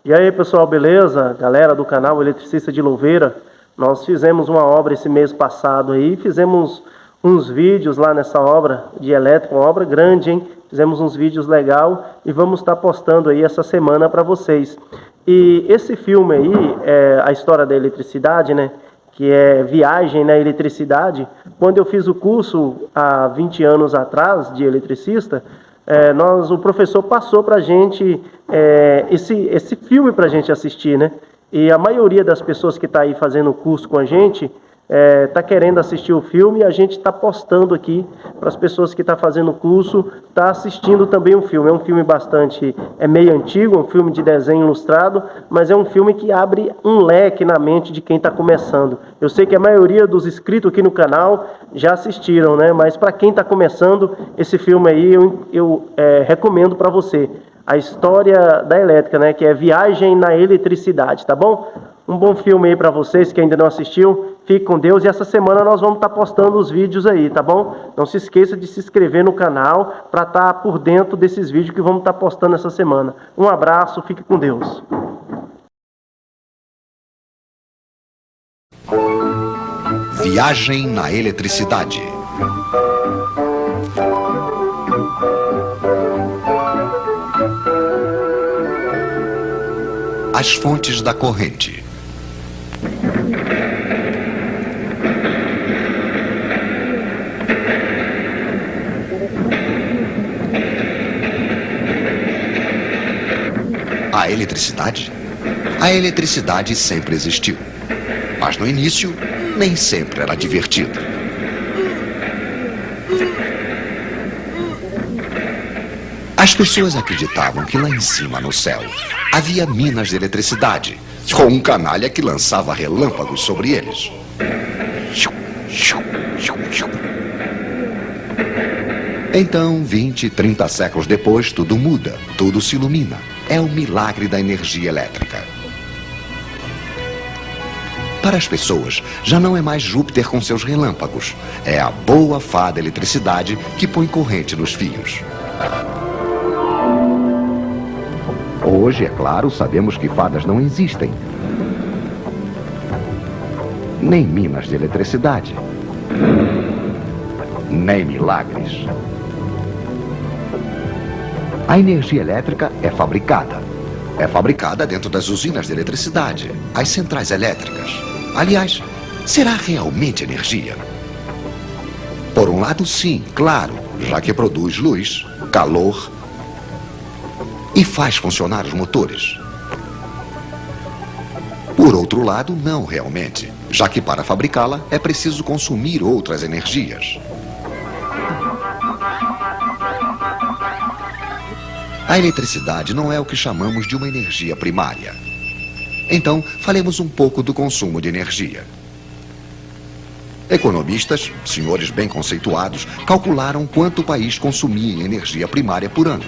E aí, pessoal, beleza? Galera do canal Eletricista de Louveira, nós fizemos uma obra esse mês passado aí, fizemos uns vídeos lá nessa obra de elétrica, uma obra grande, hein? Fizemos uns vídeos legal e vamos estar postando aí essa semana para vocês. E esse filme aí, a história da eletricidade, né? Que é Viagem na Eletricidade. Quando eu fiz o curso há 20 anos atrás de eletricista, o professor passou para a gente esse filme para a gente assistir, né? E a maioria das pessoas que está aí fazendo o curso com a gente está querendo assistir o filme e a gente está postando aqui para as pessoas que estão fazendo o curso, está assistindo também o filme. É um filme meio antigo, um filme de desenho ilustrado, mas é um filme que abre um leque na mente de quem está começando. Eu sei que a maioria dos inscritos aqui no canal já assistiram, né? Mas para quem está começando, esse filme aí eu recomendo para você. A história da elétrica, né? Que é Viagem na Eletricidade, tá bom? Um bom filme aí para vocês que ainda não assistiu. Fique com Deus e essa semana nós vamos estar postando os vídeos aí, tá bom? Não se esqueça de se inscrever no canal para estar por dentro desses vídeos que vamos estar postando essa semana. Um abraço, fique com Deus. Viagem na Eletricidade. As fontes da corrente. A eletricidade? A eletricidade sempre existiu. Mas no início, nem sempre era divertido. As pessoas acreditavam que lá em cima, no céu, havia minas de eletricidade, com um canalha que lançava relâmpagos sobre eles. Então, 20, 30 séculos depois, tudo muda, tudo se ilumina. É o milagre da energia elétrica. Para as pessoas, já não é mais Júpiter com seus relâmpagos. É a boa fada eletricidade que põe corrente nos fios. Hoje, é claro, sabemos que fadas não existem. Nem minas de eletricidade. Nem milagres. A energia elétrica é fabricada. É fabricada dentro das usinas de eletricidade, as centrais elétricas. Aliás, será realmente energia? Por um lado, sim, claro, já que produz luz, calor e faz funcionar os motores. Por outro lado, não realmente, já que para fabricá-la é preciso consumir outras energias. A eletricidade não é o que chamamos de uma energia primária. Então, falemos um pouco do consumo de energia. Economistas, senhores bem conceituados, calcularam quanto o país consumia em energia primária por ano.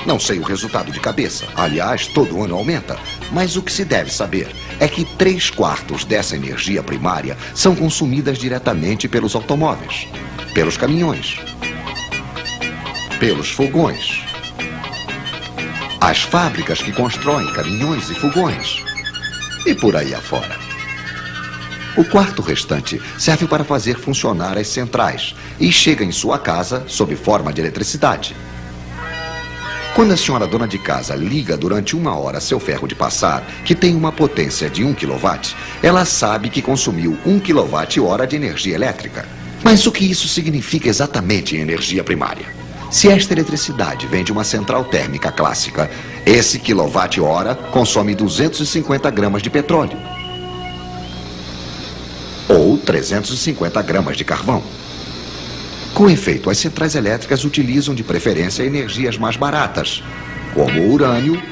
Não sei o resultado de cabeça. Aliás, todo ano aumenta. Mas o que se deve saber é que 3/4 dessa energia primária são consumidas diretamente pelos automóveis, pelos caminhões, pelos fogões, as fábricas que constroem caminhões e fogões, e por aí afora. O quarto restante serve para fazer funcionar as centrais e chega em sua casa sob forma de eletricidade. Quando a senhora dona de casa liga durante 1 hora seu ferro de passar, que tem uma potência de 1 kW, ela sabe que consumiu 1 kWh de energia elétrica. Mas o que isso significa exatamente em energia primária? Se esta eletricidade vem de uma central térmica clássica, esse quilowatt-hora consome 250 gramas de petróleo. Ou 350 gramas de carvão. Com efeito, as centrais elétricas utilizam de preferência energias mais baratas, como o urânio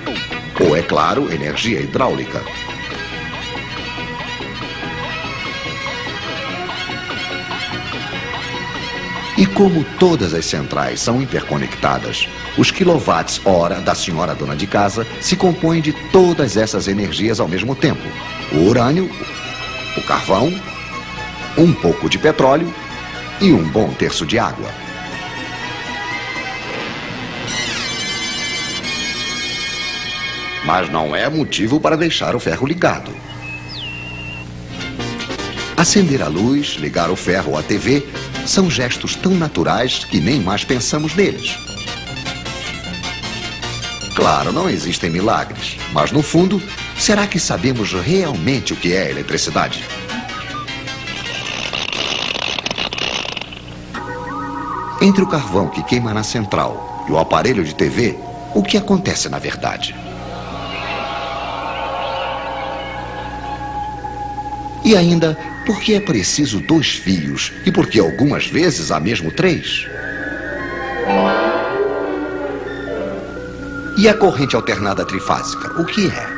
ou, é claro, energia hidráulica. E como todas as centrais são interconectadas, os quilowatts-hora da senhora dona de casa se compõem de todas essas energias ao mesmo tempo. O urânio, o carvão, um pouco de petróleo e um bom terço de água. mas não é motivo para deixar o ferro ligado. Acender a luz, ligar o ferro ou a TV são gestos tão naturais que nem mais pensamos neles. Claro, não existem milagres, mas no fundo, será que sabemos realmente o que é eletricidade? Entre o carvão que queima na central e o aparelho de TV, o que acontece na verdade? E ainda, por que é preciso 2 fios e por que algumas vezes há mesmo 3? E a corrente alternada trifásica, o que é?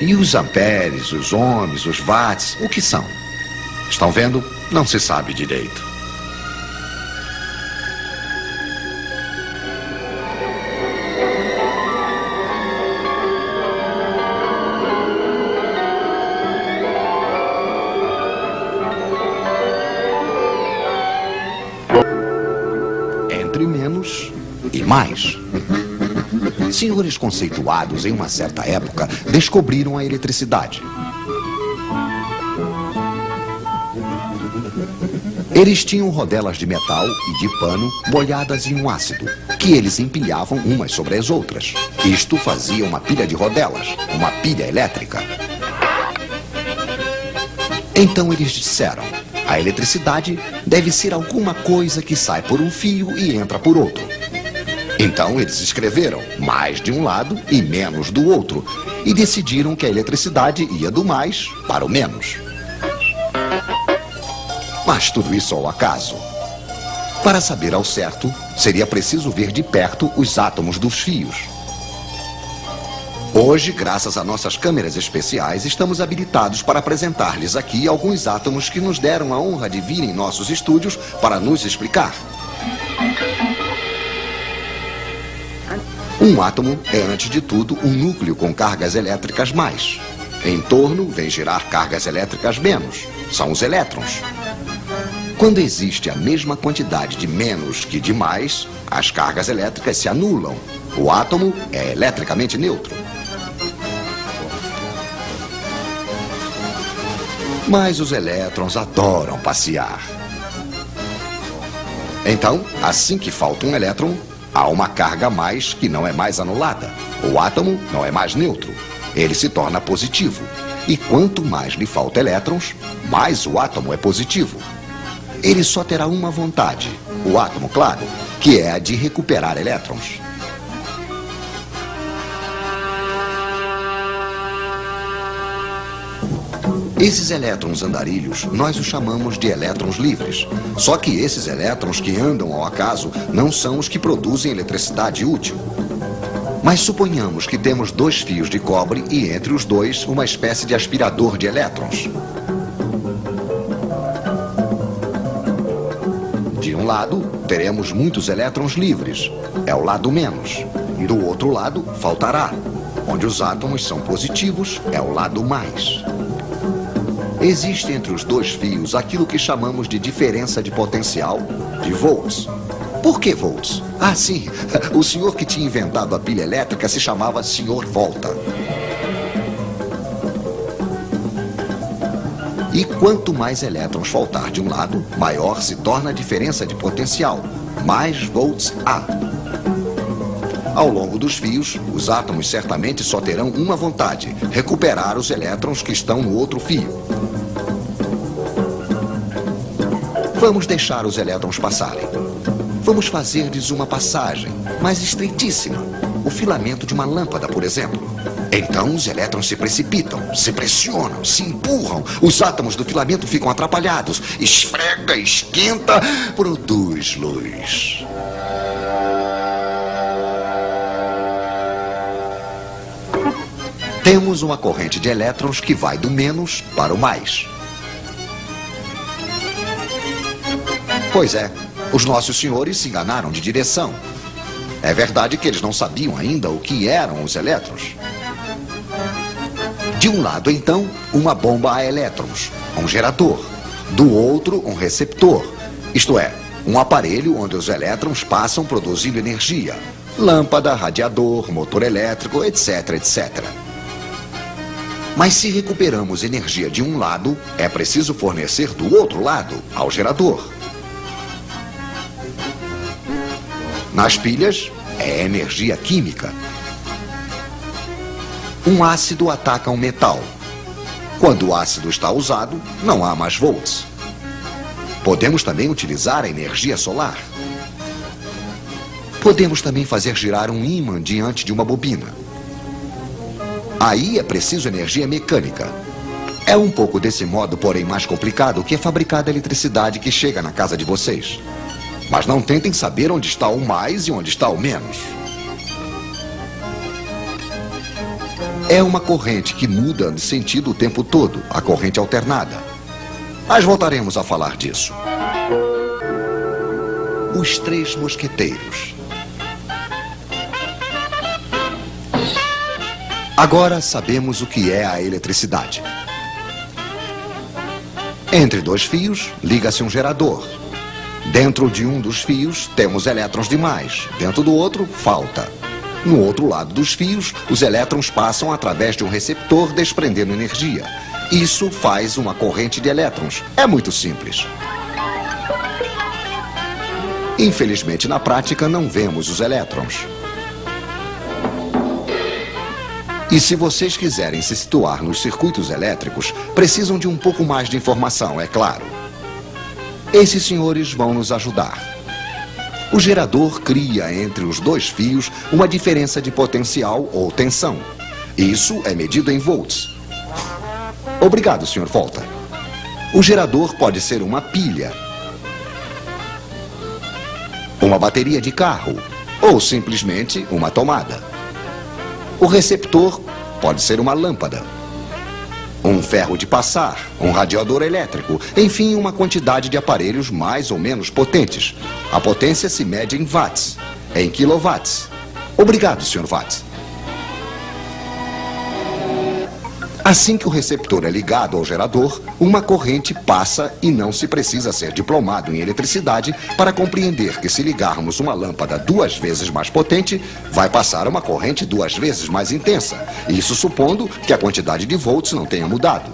E os amperes, os ohms, os watts, o que são? Estão vendo? Não se sabe direito. Entre menos e mais. Senhores conceituados em uma certa época descobriram a eletricidade. Eles tinham rodelas de metal e de pano molhadas em um ácido, que eles empilhavam umas sobre as outras. Isto fazia uma pilha de rodelas, uma pilha elétrica. Então eles disseram: a eletricidade deve ser alguma coisa que sai por um fio e entra por outro. Então eles escreveram mais de um lado e menos do outro, e decidiram que a eletricidade ia do mais para o menos. Mas tudo isso ao acaso. Para saber ao certo, seria preciso ver de perto os átomos dos fios. Hoje, graças a nossas câmeras especiais, estamos habilitados para apresentar-lhes aqui alguns átomos que nos deram a honra de vir em nossos estúdios para nos explicar. Um átomo é, antes de tudo, um núcleo com cargas elétricas mais. Em torno, vem girar cargas elétricas menos. São os elétrons. Quando existe a mesma quantidade de menos que de mais, as cargas elétricas se anulam. O átomo é eletricamente neutro. Mas os elétrons adoram passear. Então, assim que falta um elétron, há uma carga a mais que não é mais anulada. O átomo não é mais neutro. Ele se torna positivo. E quanto mais lhe falta elétrons, mais o átomo é positivo. Ele só terá uma vontade, o átomo, claro, que é a de recuperar elétrons. Esses elétrons andarilhos, nós os chamamos de elétrons livres. Só que esses elétrons que andam ao acaso não são os que produzem eletricidade útil. Mas suponhamos que temos 2 fios de cobre e entre os dois uma espécie de aspirador de elétrons. De um lado, teremos muitos elétrons livres. É o lado menos. Do outro lado, faltará. Onde os átomos são positivos, é o lado mais. Existe entre os 2 fios aquilo que chamamos de diferença de potencial, de volts. Por que volts? Ah, sim, o senhor que tinha inventado a pilha elétrica se chamava Sr. Volta. E quanto mais elétrons faltar de um lado, maior se torna a diferença de potencial, mais volts há. Ao longo dos fios, os átomos certamente só terão uma vontade: recuperar os elétrons que estão no outro fio. Vamos deixar os elétrons passarem. Vamos fazer-lhes uma passagem, mas estreitíssima. O filamento de uma lâmpada, por exemplo. Então os elétrons se precipitam, se pressionam, se empurram. Os átomos do filamento ficam atrapalhados. Esfrega, esquenta, produz luz. Temos uma corrente de elétrons que vai do menos para o mais. Pois é, os nossos senhores se enganaram de direção. É verdade que eles não sabiam ainda o que eram os elétrons. De um lado, então, uma bomba a elétrons, um gerador. Do outro, um receptor, isto é, um aparelho onde os elétrons passam produzindo energia. lâmpada, radiador, motor elétrico, etc, etc. Mas se recuperamos energia de um lado, é preciso fornecer do outro lado, ao gerador. Nas pilhas, é energia química. Um ácido ataca um metal. Quando o ácido está usado, não há mais volts. Podemos também utilizar a energia solar. Podemos também fazer girar um ímã diante de uma bobina. Aí é preciso energia mecânica. É um pouco desse modo, porém mais complicado, que é fabricada a eletricidade que chega na casa de vocês. Mas não tentem saber onde está o mais e onde está o menos. É uma corrente que muda de sentido o tempo todo, a corrente alternada. Mas voltaremos a falar disso. Os Três Mosqueteiros. Agora sabemos o que é a eletricidade. Entre dois fios, liga-se um gerador. Dentro de um dos fios, temos elétrons demais. Dentro do outro, falta. No outro lado dos fios, os elétrons passam através de um receptor desprendendo energia. Isso faz uma corrente de elétrons. É muito simples. Infelizmente, na prática, não vemos os elétrons. E se vocês quiserem se situar nos circuitos elétricos, precisam de um pouco mais de informação, é claro. Esses senhores vão nos ajudar. O gerador cria entre os dois fios uma diferença de potencial ou tensão. Isso é medido em volts. Obrigado, Sr. Volta. O gerador pode ser uma pilha, uma bateria de carro ou simplesmente uma tomada. O receptor pode ser uma lâmpada, um ferro de passar, um radiador elétrico, enfim, uma quantidade de aparelhos mais ou menos potentes. A potência se mede em watts, em quilowatts. Obrigado, Sr. Watts. Assim que o receptor é ligado ao gerador, uma corrente passa e não se precisa ser diplomado em eletricidade para compreender que se ligarmos uma lâmpada 2 vezes mais potente, vai passar uma corrente 2 vezes mais intensa. Isso supondo que a quantidade de volts não tenha mudado.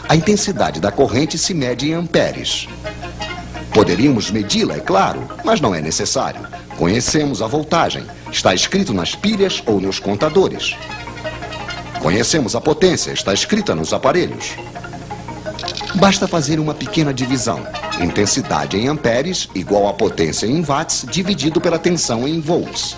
A intensidade da corrente se mede em amperes. Poderíamos medi-la, é claro, mas não é necessário. Conhecemos a voltagem. Está escrito nas pilhas ou nos contadores. Conhecemos a potência, está escrita nos aparelhos. Basta fazer uma pequena divisão. Intensidade em amperes igual a potência em watts dividido pela tensão em volts.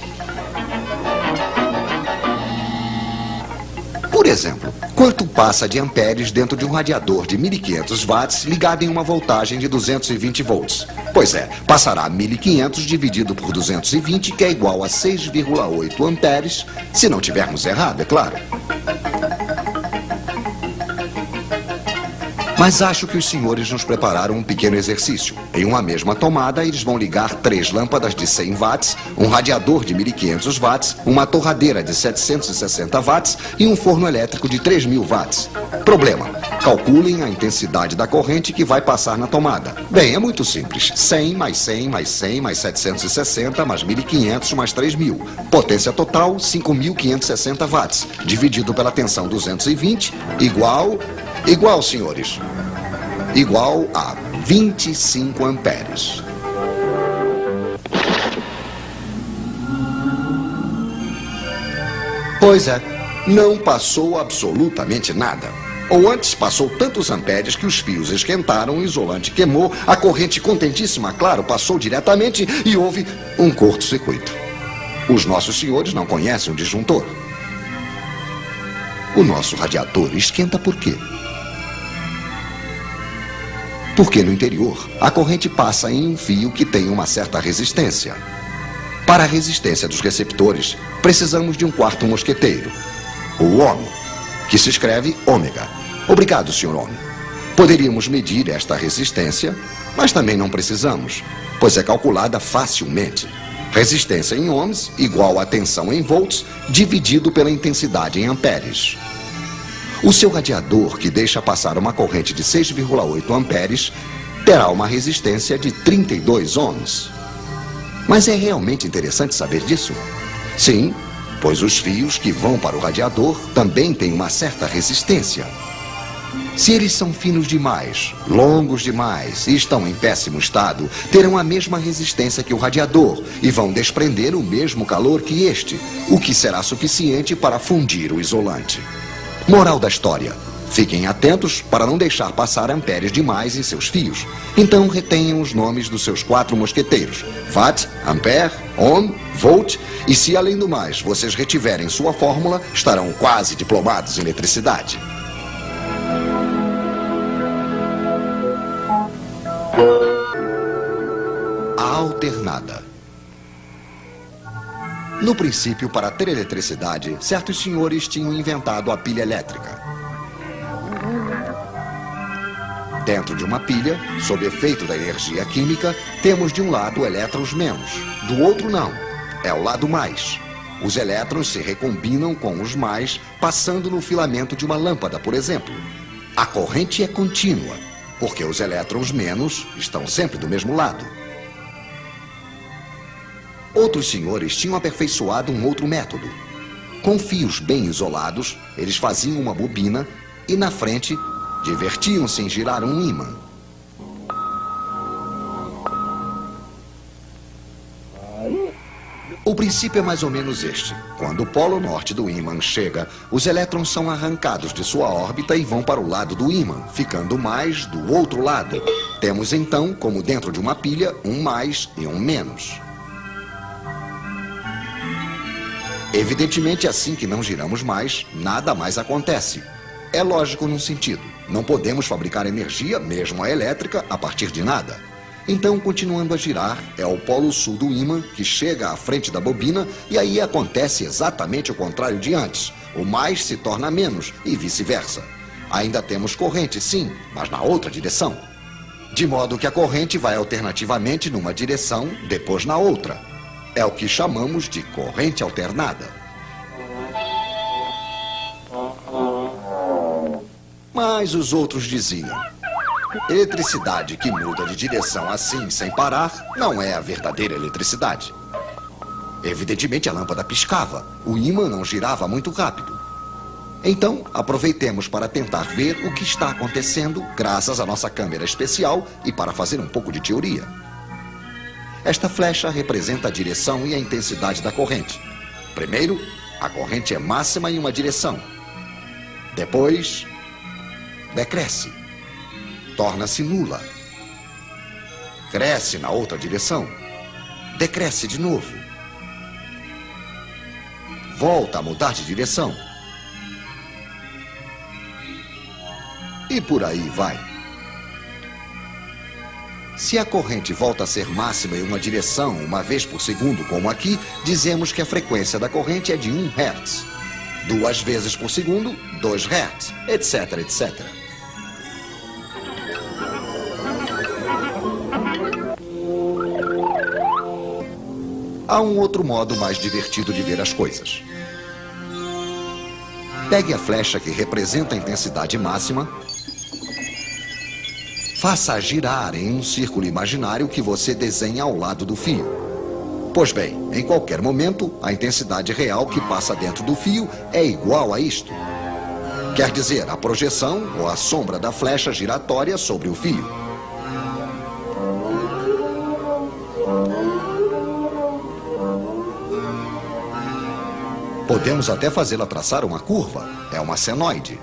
Por exemplo, quanto passa de amperes dentro de um radiador de 1500 watts ligado em uma voltagem de 220 volts? Pois é, passará 1500 dividido por 220, que é igual a 6,8 amperes, se não tivermos errado, é claro. Mas acho que os senhores nos prepararam um pequeno exercício. Em uma mesma tomada, eles vão ligar 3 lâmpadas de 100 watts, um radiador de 1500 watts, uma torradeira de 760 watts e um forno elétrico de 3000 watts. Problema: calculem a intensidade da corrente que vai passar na tomada. Bem, é muito simples. 100 mais 100 mais 100 mais 760 mais 1500 mais 3000. Potência total, 5560 watts. Dividido pela tensão 220, igual, senhores, igual a 25 amperes. Pois é, não passou absolutamente nada. Ou antes, passou tantos amperes que os fios esquentaram, o isolante queimou, a corrente contentíssima, claro, passou diretamente e houve um curto-circuito. Os nossos senhores não conhecem o disjuntor. O nosso radiador esquenta por quê? Porque no interior, a corrente passa em um fio que tem uma certa resistência. Para a resistência dos receptores, precisamos de um quarto mosqueteiro, o ohm, que se escreve ômega. Obrigado, Sr. Ohm. Poderíamos medir esta resistência, mas também não precisamos, pois é calculada facilmente. Resistência em ohms igual a tensão em volts dividido pela intensidade em amperes. O seu radiador, que deixa passar uma corrente de 6,8 amperes, terá uma resistência de 32 ohms. Mas é realmente interessante saber disso? Sim, pois os fios que vão para o radiador também têm uma certa resistência. Se eles são finos demais, longos demais e estão em péssimo estado, terão a mesma resistência que o radiador e vão desprender o mesmo calor que este, o que será suficiente para fundir o isolante. Moral da história: fiquem atentos para não deixar passar amperes demais em seus fios. Então retenham os nomes dos seus 4 mosqueteiros: Watt, Ampere, Ohm, Volt, e se além do mais vocês retiverem sua fórmula, estarão quase diplomados em eletricidade. A alternada. No princípio, para ter eletricidade, certos senhores tinham inventado a pilha elétrica. Dentro de uma pilha, sob efeito da energia química, temos de um lado elétrons menos, do outro não, é o lado mais. Os elétrons se recombinam com os mais, passando no filamento de uma lâmpada, por exemplo. A corrente é contínua, porque os elétrons menos estão sempre do mesmo lado. Outros senhores tinham aperfeiçoado um outro método. Com fios bem isolados, eles faziam uma bobina e, na frente, divertiam-se em girar um ímã. O princípio é mais ou menos este. Quando o polo norte do ímã chega, os elétrons são arrancados de sua órbita e vão para o lado do ímã, ficando mais do outro lado. Temos então, como dentro de uma pilha, um mais e um menos. Evidentemente, assim que não giramos mais, nada mais acontece. É lógico num sentido. Não podemos fabricar energia, mesmo a elétrica, a partir de nada. Então, continuando a girar, é o polo sul do ímã que chega à frente da bobina e aí acontece exatamente o contrário de antes. O mais se torna menos e vice-versa. Ainda temos corrente, sim, mas na outra direção. De modo que a corrente vai alternativamente numa direção, depois na outra. É o que chamamos de corrente alternada. Mas os outros diziam: eletricidade que muda de direção assim, sem parar, não é a verdadeira eletricidade. Evidentemente a lâmpada piscava, o ímã não girava muito rápido. Então, aproveitemos para tentar ver o que está acontecendo graças à nossa câmera especial e para fazer um pouco de teoria. Esta flecha representa a direção e a intensidade da corrente. Primeiro, a corrente é máxima em uma direção. Depois, decresce. Torna-se nula. Cresce na outra direção. Decresce de novo. Volta a mudar de direção. E por aí vai. Se a corrente volta a ser máxima em uma direção uma vez por segundo, como aqui, dizemos que a frequência da corrente é de 1 Hz. 2 vezes por segundo, 2 Hz, etc, etc. Há um outro modo mais divertido de ver as coisas. Pegue a flecha que representa a intensidade máxima, faça-a girar em um círculo imaginário que você desenha ao lado do fio. Pois bem, em qualquer momento, a intensidade real que passa dentro do fio é igual a isto. Quer dizer, a projeção ou a sombra da flecha giratória sobre o fio. Podemos até fazê-la traçar uma curva. É uma senoide.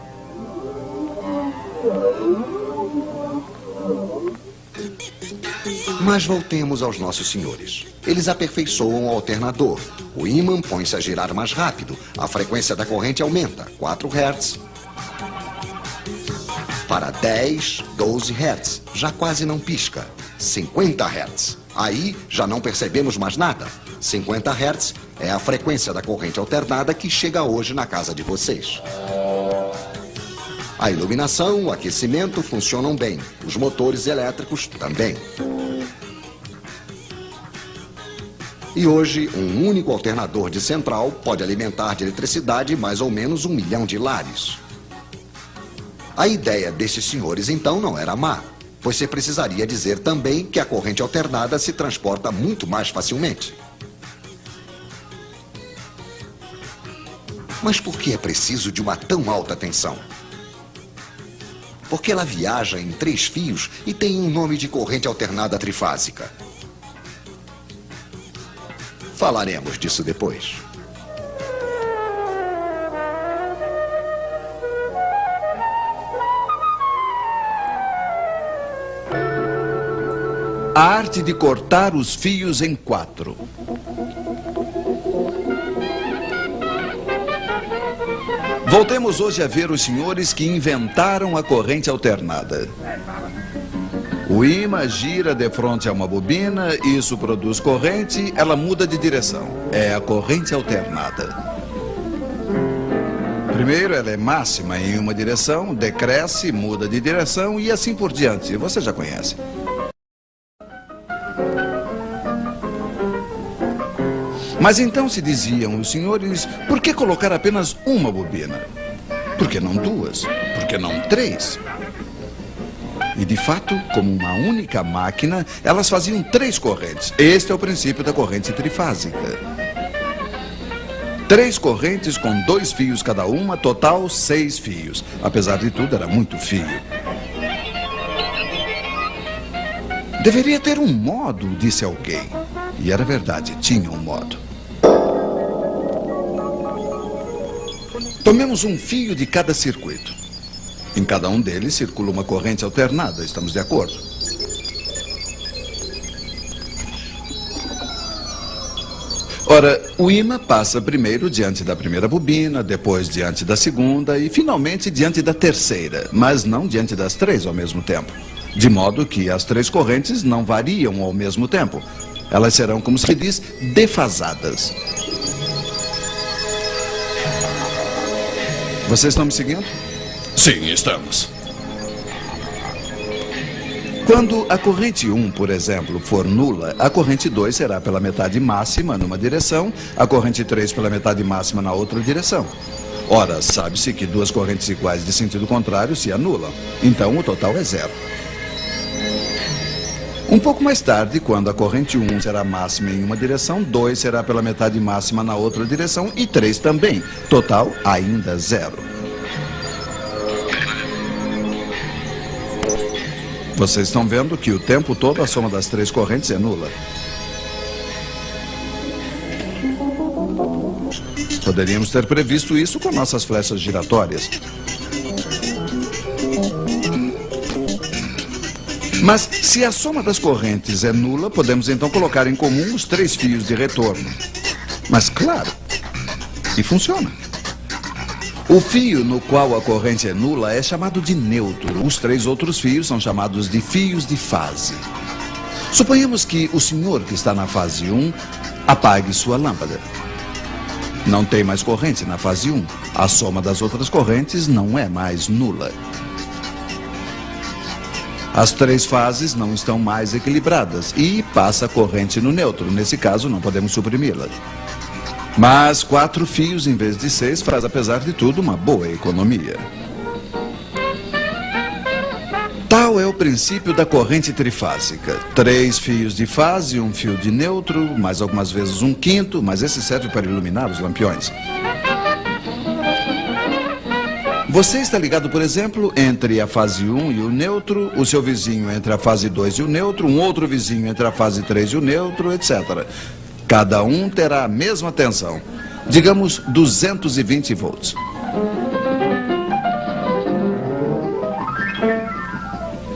Mas voltemos aos nossos senhores. Eles aperfeiçoam o alternador. O ímã põe-se a girar mais rápido. A frequência da corrente aumenta, 4 Hz. Para 10, 12 Hz. Já quase não pisca. 50 Hz. Aí já não percebemos mais nada. 50 Hz é a frequência da corrente alternada que chega hoje na casa de vocês. A iluminação, o aquecimento funcionam bem. Os motores elétricos também. E hoje, um único alternador de central pode alimentar de eletricidade mais ou menos 1 milhão de lares. A ideia desses senhores, então, não era má, pois você precisaria dizer também que a corrente alternada se transporta muito mais facilmente. Mas por que é preciso de uma tão alta tensão? Porque ela viaja em 3 fios e tem um nome de corrente alternada trifásica. Falaremos disso depois. A arte de cortar os fios em 4. Voltemos hoje a ver os senhores que inventaram a corrente alternada. O ímã gira de frente a uma bobina, isso produz corrente, ela muda de direção. É a corrente alternada. Primeiro, ela é máxima em uma direção, decresce, muda de direção e assim por diante. Você já conhece. Mas então se diziam os senhores, por que colocar apenas uma bobina? Por que não 2? Por que não 3? E de fato, como uma única máquina, elas faziam 3 correntes. Este é o princípio da corrente trifásica. 3 correntes com 2 fios cada uma, total 6 fios. Apesar de tudo, era muito fio. Deveria ter um modo, disse alguém. E era verdade, tinha um modo. Tomemos um fio de cada circuito. Em cada um deles circula uma corrente alternada, estamos de acordo? Ora, o ímã passa primeiro diante da primeira bobina, depois diante da segunda e finalmente diante da terceira, mas não diante das 3 ao mesmo tempo. De modo que as 3 correntes não variam ao mesmo tempo. Elas serão, como se diz, defasadas. Vocês estão me seguindo? Sim, estamos. Quando a corrente 1, por exemplo, for nula, a corrente 2 será pela metade máxima numa direção, a corrente 3 pela metade máxima na outra direção. Ora, sabe-se que 2 correntes iguais de sentido contrário se anulam. Então, o total é 0. Um pouco mais tarde, quando a corrente 1 será máxima em uma direção, 2 será pela metade máxima na outra direção e 3 também. Total, ainda 0. Vocês estão vendo que o tempo todo a soma das 3 correntes é nula. Poderíamos ter previsto isso com nossas flechas giratórias. Mas se a soma das correntes é nula, podemos então colocar em comum os 3 fios de retorno. Mas claro, e funciona. O fio no qual a corrente é nula é chamado de neutro. Os 3 outros fios são chamados de fios de fase. Suponhamos que o senhor que está na fase 1 apague sua lâmpada. Não tem mais corrente na fase 1. A soma das outras correntes não é mais nula. As 3 fases não estão mais equilibradas e passa a corrente no neutro. Nesse caso, não podemos suprimi-la. Mas 4 fios em vez de 6 faz, apesar de tudo, uma boa economia. Tal é o princípio da corrente trifásica. 3 fios de fase, 1 fio de neutro, mais algumas vezes 1/5, mas esse serve para iluminar os lampiões. Você está ligado, por exemplo, entre a fase 1 e o neutro, o seu vizinho entre a fase 2 e o neutro, um outro vizinho entre a fase 3 e o neutro, etc. Cada um terá a mesma tensão, digamos 220 volts.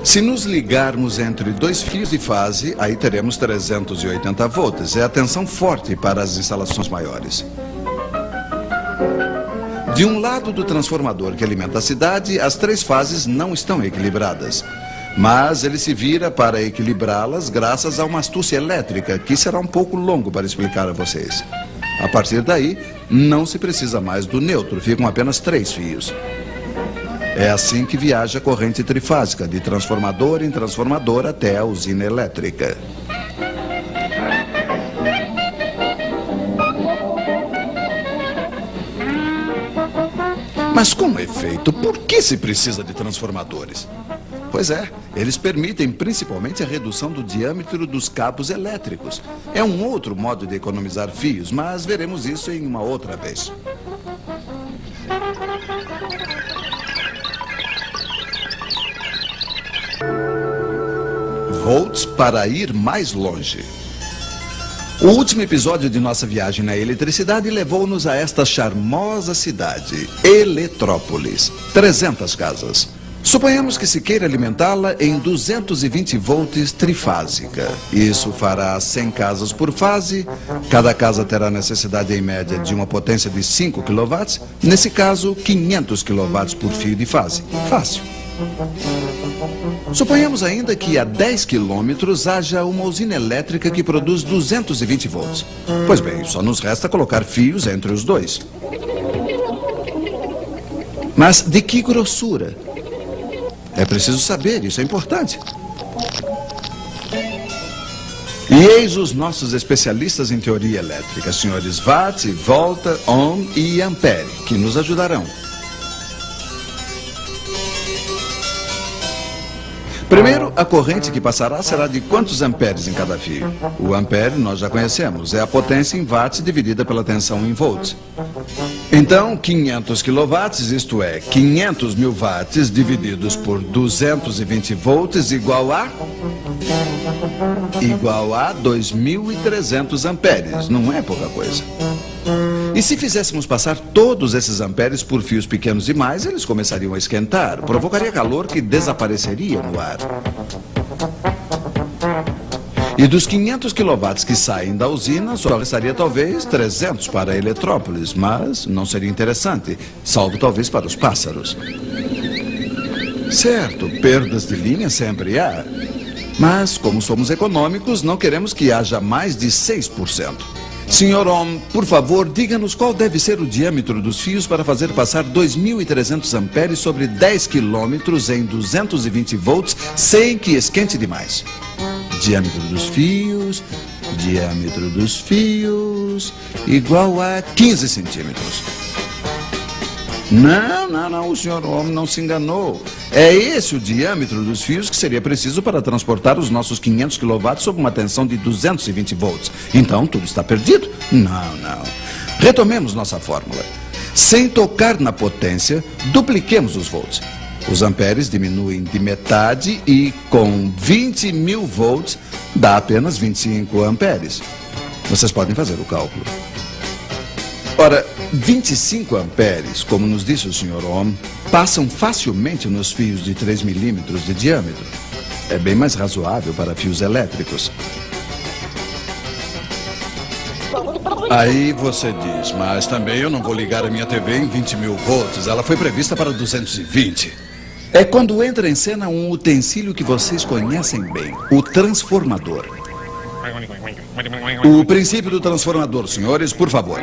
Se nos ligarmos entre 2 fios de fase, aí teremos 380 volts. É a tensão forte para as instalações maiores. De um lado do transformador que alimenta a cidade, as 3 fases não estão equilibradas. Mas ele se vira para equilibrá-las graças a uma astúcia elétrica, que será um pouco longo para explicar a vocês. A partir daí, não se precisa mais do neutro, ficam apenas 3 fios. É assim que viaja a corrente trifásica, de transformador em transformador até a usina elétrica. Mas com efeito, por que se precisa de transformadores? Pois é, eles permitem principalmente a redução do diâmetro dos cabos elétricos. É um outro modo de economizar fios, mas veremos isso em uma outra vez. Volts para ir mais longe. O último episódio de nossa viagem na eletricidade levou-nos a esta charmosa cidade, Eletrópolis. 300 casas. Suponhamos que se queira alimentá-la em 220 volts trifásica. Isso fará 100 casas por fase. Cada casa terá necessidade em média de uma potência de 5 kW. Nesse caso, 500 kW por fio de fase. Fácil. Suponhamos ainda que a 10 quilômetros haja uma usina elétrica que produz 220 volts. Pois bem, só nos resta colocar fios entre os dois. Mas de que grossura? É preciso saber, isso é importante. E eis os nossos especialistas em teoria elétrica, senhores Watt, Volta, Ohm e Ampere, que nos ajudarão. Primeiro, a corrente que passará será de quantos amperes em cada fio? O ampere nós já conhecemos, é a potência em watts dividida pela tensão em volts. Então, 500 kW, isto é, 500 mil watts divididos por 220 volts igual a 2.300 amperes, não é pouca coisa. E se fizéssemos passar todos esses amperes por fios pequenos demais, eles começariam a esquentar, provocaria calor que desapareceria no ar. E dos 500 kW que saem da usina, só restaria talvez 300 para Eletrópolis, mas não seria interessante, salvo talvez para os pássaros. Certo, perdas de linha sempre há, mas como somos econômicos, não queremos que haja mais de 6%. Senhor Ohm, por favor, diga-nos qual deve ser o diâmetro dos fios para fazer passar 2.300 amperes sobre 10 quilômetros em 220 volts sem que esquente demais. Diâmetro dos fios, igual a 15 centímetros. Não, o senhor Ohm não se enganou. É esse o diâmetro dos fios que seria preciso para transportar os nossos 500 kW sob uma tensão de 220 volts. Então, tudo está perdido? Não. Retomemos nossa fórmula. Sem tocar na potência, dupliquemos os volts. Os amperes diminuem de metade e, com 20 mil volts, dá apenas 25 amperes. Vocês podem fazer o cálculo. Ora, 25 amperes, como nos disse o Sr. Ohm, passam facilmente nos fios de 3 milímetros de diâmetro. É bem mais razoável para fios elétricos. Aí você diz, mas também eu não vou ligar a minha TV em 20 mil volts. Ela foi prevista para 220. É quando entra em cena um utensílio que vocês conhecem bem, o transformador. O princípio do transformador, senhores, por favor.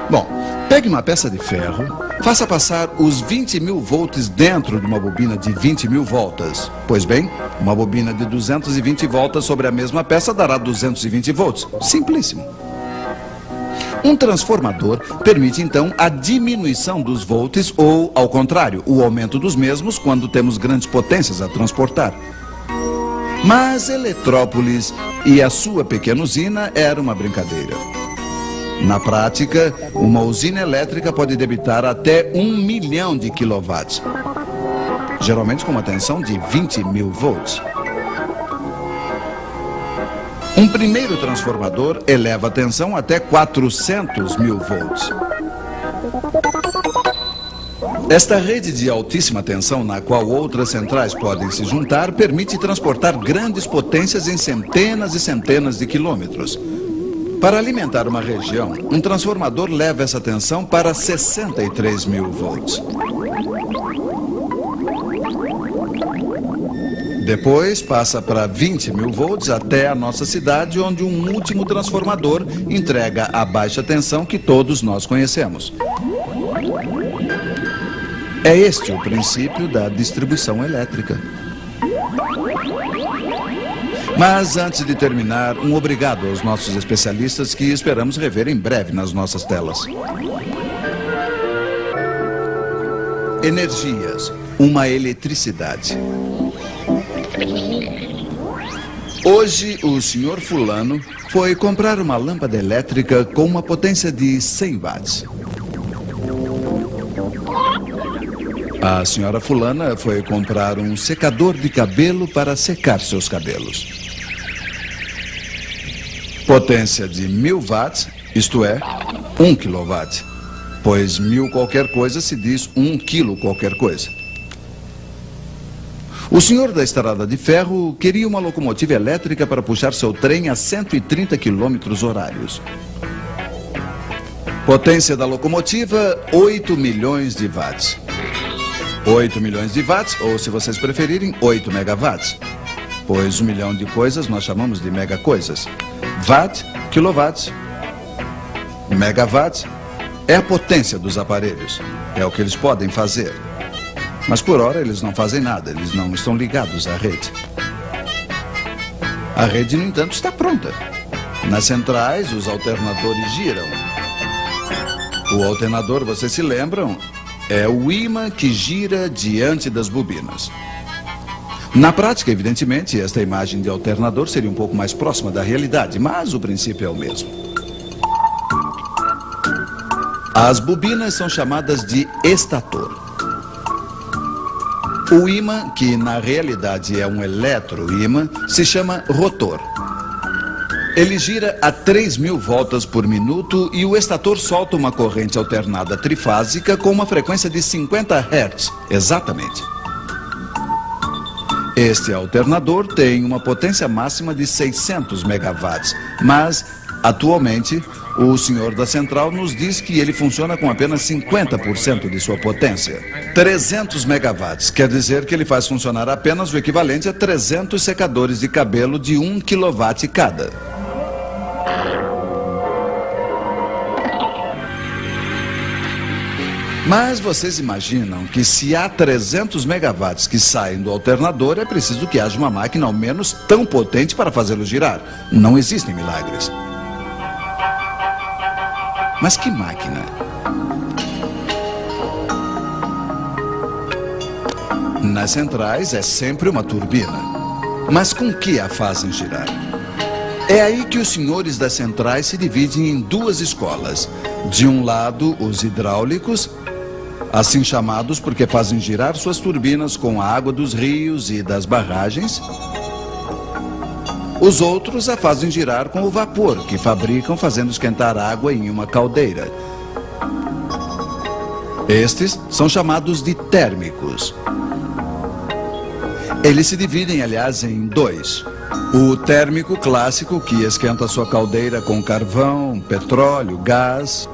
Bom, pegue uma peça de ferro, faça passar os 20 mil volts dentro de uma bobina de 20 mil voltas. Pois bem, uma bobina de 220 voltas sobre a mesma peça dará 220 volts. Simplíssimo. Um transformador permite, então, a diminuição dos volts ou, ao contrário, o aumento dos mesmos quando temos grandes potências a transportar. Mas Eletrópolis e a sua pequena usina era uma brincadeira. Na prática, uma usina elétrica pode debitar até 1 milhão de quilowatts, geralmente com uma tensão de 20 mil volts. Um primeiro transformador eleva a tensão até 400 mil volts. Esta rede de altíssima tensão, na qual outras centrais podem se juntar, permite transportar grandes potências em centenas e centenas de quilômetros. Para alimentar uma região, um transformador leva essa tensão para 63 mil volts. Depois passa para 20 mil volts até a nossa cidade, onde um último transformador entrega a baixa tensão que todos nós conhecemos. É este o princípio da distribuição elétrica. Mas antes de terminar, um obrigado aos nossos especialistas que esperamos rever em breve nas nossas telas. Energias, uma eletricidade. Hoje, o senhor fulano foi comprar uma lâmpada elétrica com uma potência de 100 watts. A senhora fulana foi comprar um secador de cabelo para secar seus cabelos. Potência de 1000 watts, isto é, 1 kW. Pois 1000 qualquer coisa se diz 1 quilo qualquer coisa. O senhor da estrada de ferro queria uma locomotiva elétrica para puxar seu trem a 130 km horários. Potência da locomotiva, 8 milhões de watts. 8 milhões de watts, ou se vocês preferirem, 8 megawatts. Pois 1 milhão de coisas nós chamamos de megacoisas. Watt, quilowatts. Megawatts é a potência dos aparelhos. É o que eles podem fazer. Mas por hora eles não fazem nada, eles não estão ligados à rede. A rede, no entanto, está pronta. Nas centrais, os alternadores giram. O alternador, vocês se lembram, é o ímã que gira diante das bobinas. Na prática, evidentemente, esta imagem de alternador seria um pouco mais próxima da realidade, mas o princípio é o mesmo. As bobinas são chamadas de estator. O ímã, que na realidade é um eletroímã, se chama rotor. Ele gira a 3.000 voltas por minuto e o estator solta uma corrente alternada trifásica com uma frequência de 50 Hz, exatamente. Este alternador tem uma potência máxima de 600 megawatts, mas, atualmente, o senhor da central nos diz que ele funciona com apenas 50% de sua potência. 300 megawatts quer dizer que ele faz funcionar apenas o equivalente a 300 secadores de cabelo de 1 kW cada. Mas vocês imaginam que se há 300 megawatts que saem do alternador, é preciso que haja uma máquina ao menos tão potente para fazê-lo girar. Não existem milagres. Mas que máquina? Nas centrais é sempre uma turbina. Mas com que a fazem girar? É aí que os senhores das centrais se dividem em duas escolas. De um lado, os hidráulicos, assim chamados porque fazem girar suas turbinas com a água dos rios e das barragens. Os outros a fazem girar com o vapor que fabricam fazendo esquentar água em uma caldeira. Estes são chamados de térmicos. Eles se dividem, aliás, em dois. O térmico clássico, que esquenta sua caldeira com carvão, petróleo, gás.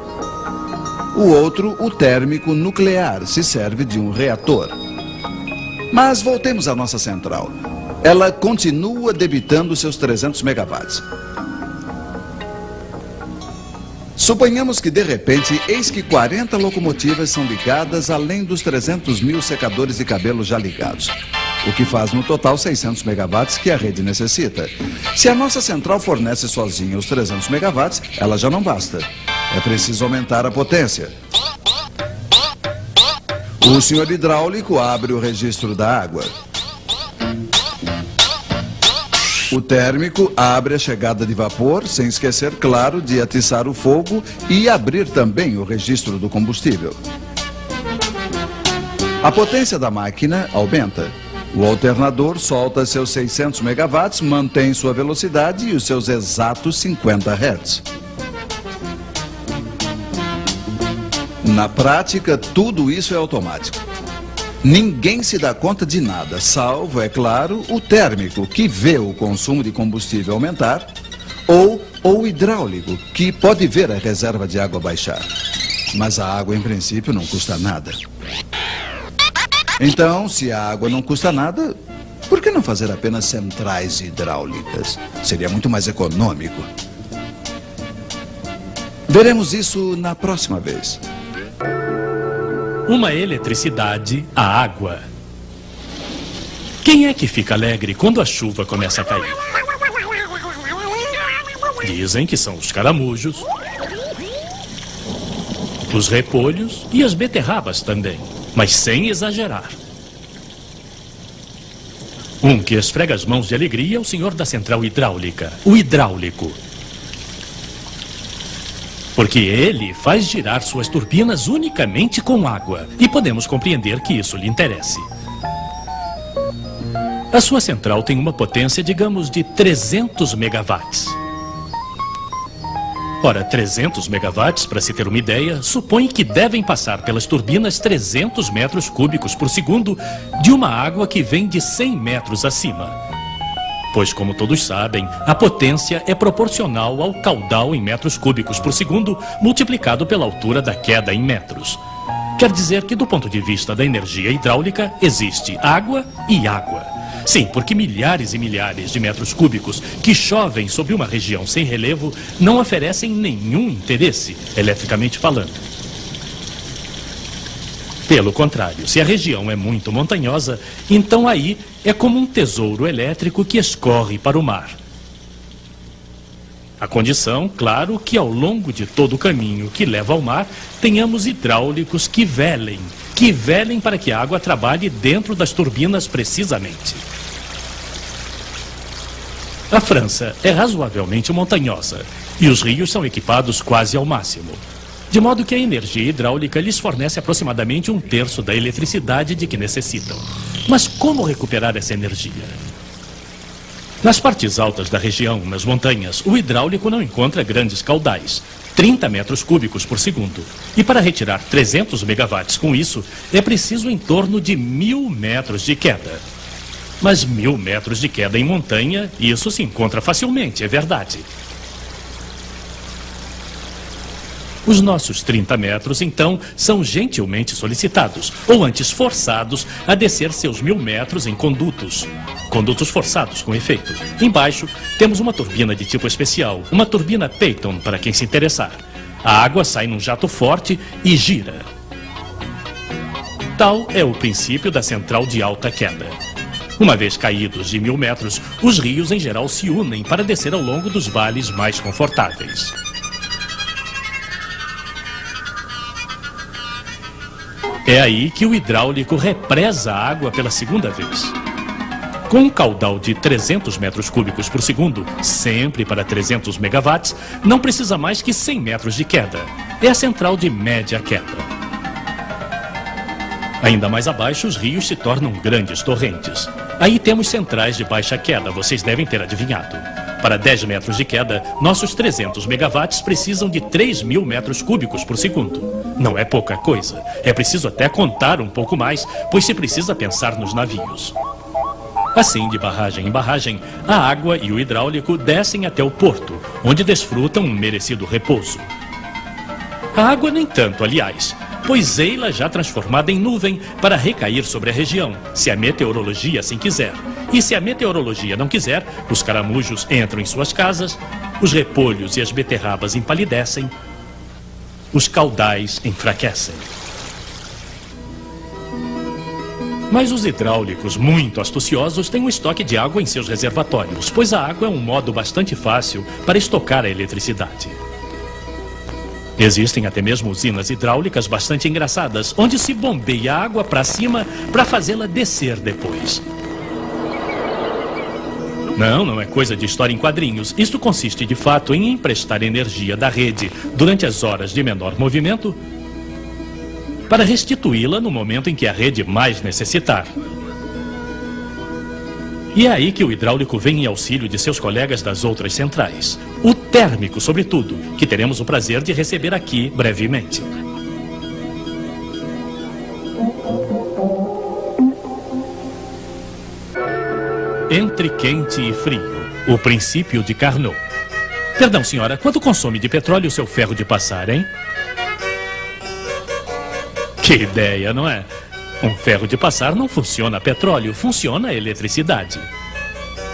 O outro, o térmico nuclear, se serve de um reator. Mas voltemos à nossa central. Ela continua debitando seus 300 megawatts. Suponhamos que, de repente, eis que 40 locomotivas são ligadas, além dos 300.000 secadores de cabelo já ligados. O que faz no total 600 megawatts que a rede necessita. Se a nossa central fornece sozinha os 300 megawatts, ela já não basta. É preciso aumentar a potência. O senhor hidráulico abre o registro da água. O térmico abre a chegada de vapor, sem esquecer, claro, de atiçar o fogo e abrir também o registro do combustível. A potência da máquina aumenta. O alternador solta seus 600 megawatts, mantém sua velocidade e os seus exatos 50 Hz. Na prática, tudo isso é automático. Ninguém se dá conta de nada, salvo, é claro, o térmico, que vê o consumo de combustível aumentar, ou o hidráulico, que pode ver a reserva de água baixar. Mas a água, em princípio, não custa nada. Então, se a água não custa nada, por que não fazer apenas centrais hidráulicas? Seria muito mais econômico. Veremos isso na próxima vez. Uma eletricidade, a água. Quem é que fica alegre quando a chuva começa a cair? Dizem que são os caramujos, os repolhos e as beterrabas também. mas sem exagerar. Um que esfrega as mãos de alegria é o senhor da central hidráulica, o hidráulico. Porque ele faz girar suas turbinas unicamente com água. E podemos compreender que isso lhe interesse. A sua central tem uma potência, digamos, de 300 megawatts. Ora, 300 megawatts, para se ter uma ideia, supõe que devem passar pelas turbinas 300 metros cúbicos por segundo de uma água que vem de 100 metros acima. Pois, como todos sabem, a potência é proporcional ao caudal em metros cúbicos por segundo multiplicado pela altura da queda em metros. Quer dizer que, do ponto de vista da energia hidráulica, existe água e água. Sim, porque milhares e milhares de metros cúbicos que chovem sobre uma região sem relevo não oferecem nenhum interesse, eletricamente falando. Pelo contrário, se a região é muito montanhosa, então aí é como um tesouro elétrico que escorre para o mar. A condição, claro, que ao longo de todo o caminho que leva ao mar, tenhamos hidráulicos que velem para que a água trabalhe dentro das turbinas precisamente. A França é razoavelmente montanhosa e os rios são equipados quase ao máximo. De modo que a energia hidráulica lhes fornece aproximadamente 1/3 da eletricidade de que necessitam. Mas como recuperar essa energia? Nas partes altas da região, nas montanhas, o hidráulico não encontra grandes caudais, 30 metros cúbicos por segundo. E para retirar 300 megawatts com isso, é preciso em torno de 1000 metros de queda. Mas 1000 metros de queda em montanha, isso se encontra facilmente, é verdade. Os nossos 30 metros, então, são gentilmente solicitados, ou antes forçados, a descer seus 1000 metros em condutos. Condutos forçados, com efeito. Embaixo, temos uma turbina de tipo especial, uma turbina Peyton, para quem se interessar. A água sai num jato forte e gira. Tal é o princípio da central de alta queda. Uma vez caídos de 1000 metros, os rios em geral se unem para descer ao longo dos vales mais confortáveis. É aí que o hidráulico represa a água pela segunda vez. Com um caudal de 300 metros cúbicos por segundo, sempre para 300 megawatts, não precisa mais que 100 metros de queda. É a central de média queda. Ainda mais abaixo, os rios se tornam grandes torrentes. Aí temos centrais de baixa queda, vocês devem ter adivinhado. Para 10 metros de queda, nossos 300 megawatts precisam de 3.000 metros cúbicos por segundo. Não é pouca coisa. É preciso até contar um pouco mais, pois se precisa pensar nos navios. Assim, de barragem em barragem, a água e o hidráulico descem até o porto, onde desfrutam um merecido repouso. A água nem tanto, aliás, pois ei-la já transformada em nuvem para recair sobre a região, se a meteorologia assim quiser. E se a meteorologia não quiser, os caramujos entram em suas casas, os repolhos e as beterrabas empalidecem, os caudais enfraquecem. Mas os hidráulicos, muito astuciosos, têm um estoque de água em seus reservatórios, pois a água é um modo bastante fácil para estocar a eletricidade. Existem até mesmo usinas hidráulicas bastante engraçadas, onde se bombeia a água para cima para fazê-la descer depois. Não é coisa de história em quadrinhos. Isto consiste, de fato, em emprestar energia da rede durante as horas de menor movimento para restituí-la no momento em que a rede mais necessitar. E é aí que o hidráulico vem em auxílio de seus colegas das outras centrais. O térmico, sobretudo, que teremos o prazer de receber aqui brevemente. Entre quente e frio, o princípio de Carnot. Perdão, senhora, quanto consome de petróleo o seu ferro de passar, hein? Que ideia, não é? Um ferro de passar não funciona a petróleo, funciona a eletricidade.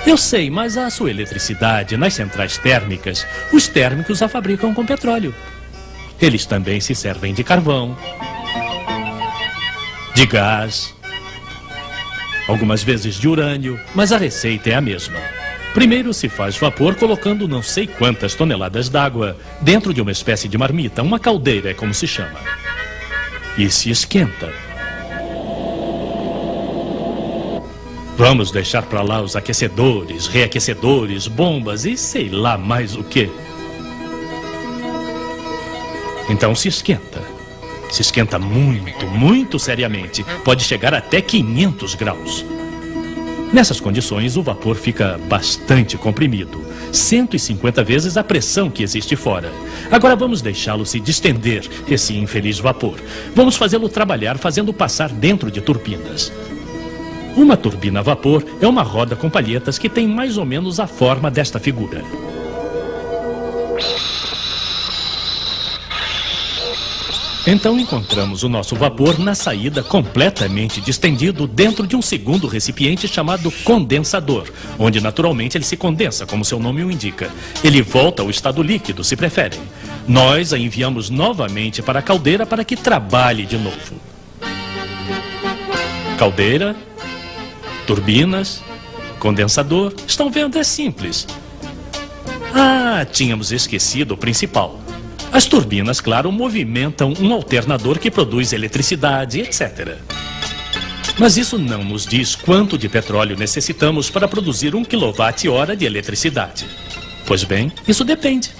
Eu sei, mas a sua eletricidade nas centrais térmicas, os térmicos a fabricam com petróleo. Eles também se servem de carvão, de gás, algumas vezes de urânio, mas a receita é a mesma. Primeiro se faz vapor colocando não sei quantas toneladas d'água dentro de uma espécie de marmita, uma caldeira é como se chama. E se esquenta. Vamos deixar para lá os aquecedores, reaquecedores, bombas e sei lá mais o quê. Então se esquenta. Se esquenta muito, muito seriamente. Pode chegar até 500 graus. Nessas condições, o vapor fica bastante comprimido. 150 vezes a pressão que existe fora. Agora vamos deixá-lo se distender, esse infeliz vapor. Vamos fazê-lo trabalhar fazendo passar dentro de turbinas. Uma turbina a vapor é uma roda com palhetas que tem mais ou menos a forma desta figura. Então encontramos o nosso vapor na saída completamente distendido dentro de um segundo recipiente chamado condensador, onde naturalmente ele se condensa, como seu nome o indica. Ele volta ao estado líquido, se preferem. Nós a enviamos novamente para a caldeira para que trabalhe de novo. Caldeira, turbinas, condensador. Estão vendo? É simples. Ah, tínhamos esquecido o principal. As turbinas, claro, movimentam um alternador que produz eletricidade, etc. Mas isso não nos diz quanto de petróleo necessitamos para produzir 1 kWh de eletricidade. Pois bem, isso depende.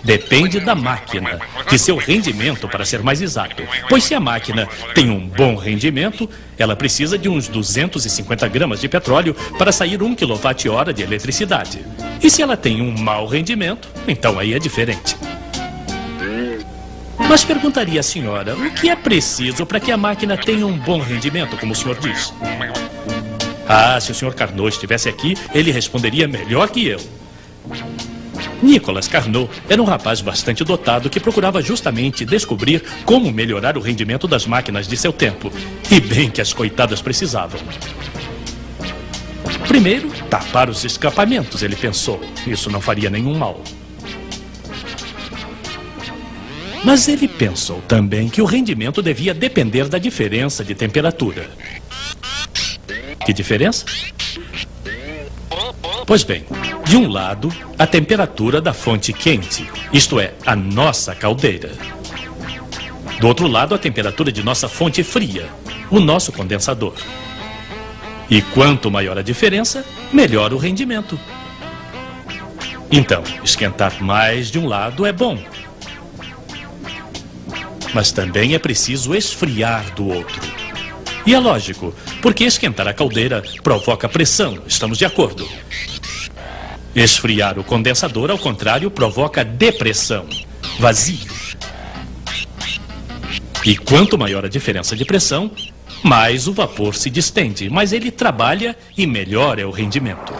Depende da máquina, de seu rendimento, para ser mais exato. Pois se a máquina tem um bom rendimento, ela precisa de uns 250 gramas de petróleo para sair 1 kWh de eletricidade. E se ela tem um mau rendimento, então aí é diferente. Mas perguntaria à senhora, o que é preciso para que a máquina tenha um bom rendimento, como o senhor diz? Ah, se o senhor Carnot estivesse aqui, ele responderia melhor que eu. Nicolas Carnot era um rapaz bastante dotado que procurava justamente descobrir como melhorar o rendimento das máquinas de seu tempo. E bem que as coitadas precisavam. Primeiro, tapar os escapamentos, ele pensou. Isso não faria nenhum mal. Mas ele pensou também que o rendimento devia depender da diferença de temperatura. Que diferença? Pois bem, de um lado, a temperatura da fonte quente, isto é, a nossa caldeira. Do outro lado, a temperatura de nossa fonte fria, o nosso condensador. E quanto maior a diferença, melhor o rendimento. Então, esquentar mais de um lado é bom. Mas também é preciso esfriar do outro. E é lógico, porque esquentar a caldeira provoca pressão, estamos de acordo. Esfriar o condensador, ao contrário, provoca depressão, vazio. E quanto maior a diferença de pressão, mais o vapor se distende, mais ele trabalha e melhor é o rendimento.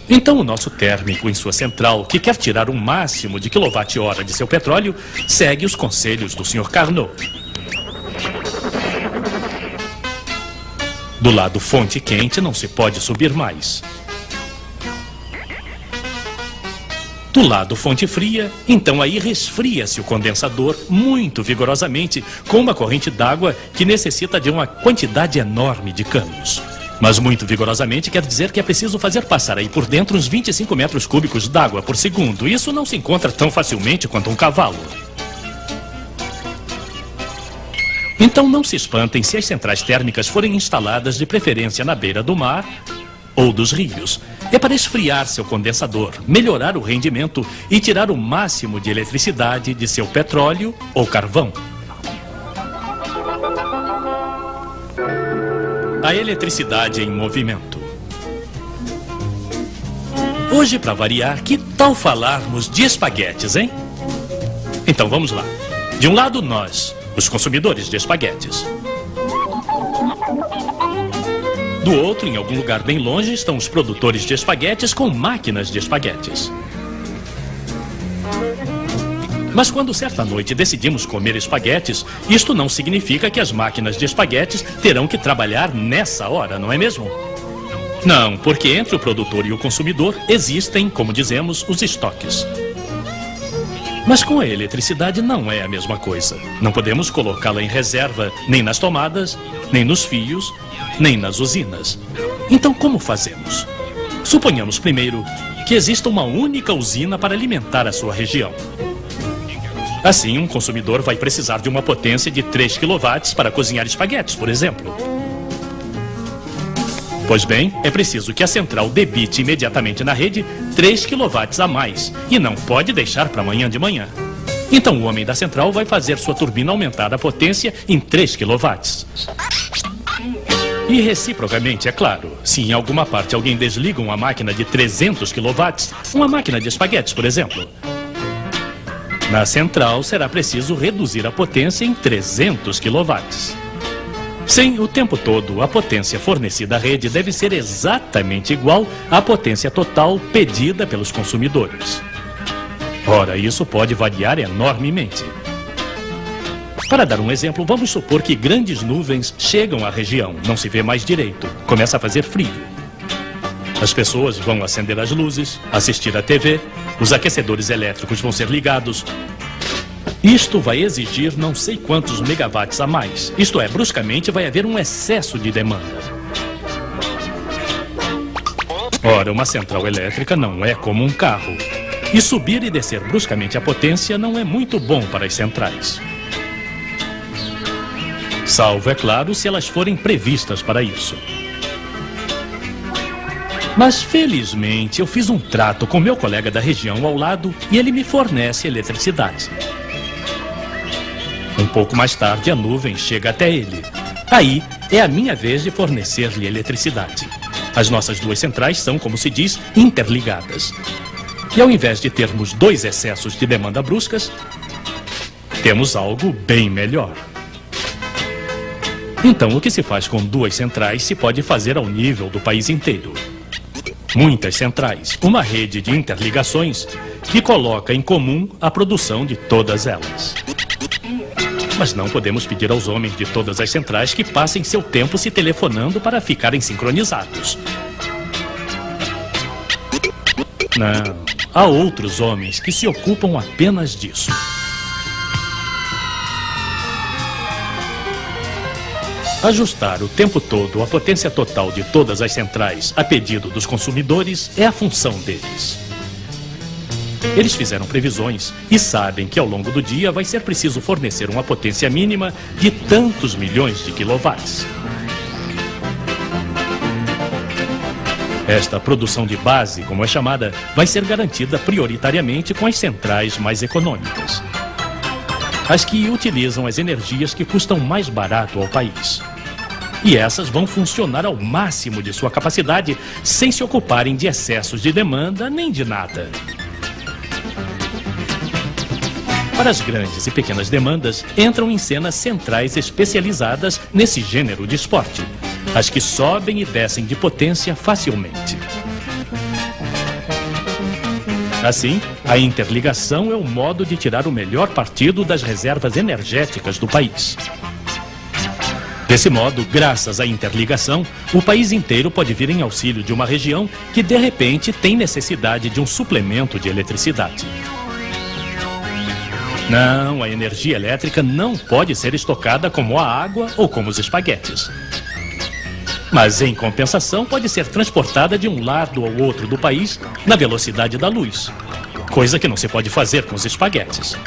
Então o nosso térmico em sua central, que quer tirar o máximo de quilowatt-hora de seu petróleo, segue os conselhos do Sr. Carnot. Do lado fonte quente não se pode subir mais. Do lado fonte fria, então aí resfria-se o condensador muito vigorosamente com uma corrente d'água que necessita de uma quantidade enorme de canos. Mas muito vigorosamente quer dizer que é preciso fazer passar aí por dentro uns 25 metros cúbicos d'água por segundo. Isso não se encontra tão facilmente quanto um cavalo. Então não se espantem se as centrais térmicas forem instaladas de preferência na beira do mar ou dos rios. É para esfriar seu condensador, melhorar o rendimento e tirar o máximo de eletricidade de seu petróleo ou carvão. A eletricidade em movimento. Hoje, para variar, que tal falarmos de espaguetes, hein? Então vamos lá. De um lado, nós, os consumidores de espaguetes. Do outro, em algum lugar bem longe, estão os produtores de espaguetes com máquinas de espaguetes. Mas quando certa noite decidimos comer espaguetes, isto não significa que as máquinas de espaguetes terão que trabalhar nessa hora, não é mesmo? Não, porque entre o produtor e o consumidor existem, como dizemos, os estoques. Mas com a eletricidade não é a mesma coisa. Não podemos colocá-la em reserva nem nas tomadas, nem nos fios, nem nas usinas. Então como fazemos? Suponhamos primeiro que exista uma única usina para alimentar a sua região. Assim, um consumidor vai precisar de uma potência de 3 kW para cozinhar espaguetes, por exemplo. Pois bem, é preciso que a central debite imediatamente na rede 3 kW a mais e não pode deixar para amanhã de manhã. Então o homem da central vai fazer sua turbina aumentar a potência em 3 kW. E reciprocamente, é claro, se em alguma parte alguém desliga uma máquina de 300 kW, uma máquina de espaguetes, por exemplo, na central será preciso reduzir a potência em 300 kW. Sim, o tempo todo, a potência fornecida à rede deve ser exatamente igual à potência total pedida pelos consumidores. Ora, isso pode variar enormemente. Para dar um exemplo, vamos supor que grandes nuvens chegam à região, não se vê mais direito, começa a fazer frio. As pessoas vão acender as luzes, assistir à TV, os aquecedores elétricos vão ser ligados. Isto vai exigir não sei quantos megawatts a mais. Isto é, bruscamente vai haver um excesso de demanda. Ora, uma central elétrica não é como um carro. E subir e descer bruscamente a potência não é muito bom para as centrais. Salvo, é claro, se elas forem previstas para isso. Mas, felizmente, eu fiz um trato com meu colega da região ao lado e ele me fornece eletricidade. Um pouco mais tarde, a nuvem chega até ele. Aí, é a minha vez de fornecer-lhe eletricidade. As nossas duas centrais são, como se diz, interligadas. E ao invés de termos dois excessos de demanda bruscas, temos algo bem melhor. Então, o que se faz com duas centrais se pode fazer ao nível do país inteiro. Muitas centrais, uma rede de interligações que coloca em comum a produção de todas elas. Mas não podemos pedir aos homens de todas as centrais que passem seu tempo se telefonando para ficarem sincronizados. Não, há outros homens que se ocupam apenas disso. Ajustar o tempo todo a potência total de todas as centrais a pedido dos consumidores é a função deles. Eles fizeram previsões e sabem que ao longo do dia vai ser preciso fornecer uma potência mínima de tantos milhões de quilowatts. Esta produção de base, como é chamada, vai ser garantida prioritariamente com as centrais mais econômicas. As que utilizam as energias que custam mais barato ao país. E essas vão funcionar ao máximo de sua capacidade, sem se ocuparem de excessos de demanda nem de nada. Para as grandes e pequenas demandas, entram em cena centrais especializadas nesse gênero de esporte. As que sobem e descem de potência facilmente. Assim, a interligação é o modo de tirar o melhor partido das reservas energéticas do país. Desse modo, graças à interligação, o país inteiro pode vir em auxílio de uma região que, de repente, tem necessidade de um suplemento de eletricidade. Não, a energia elétrica não pode ser estocada como a água ou como os espaguetes. Mas, em compensação, pode ser transportada de um lado ao outro do país na velocidade da luz. Coisa que não se pode fazer com os espaguetes.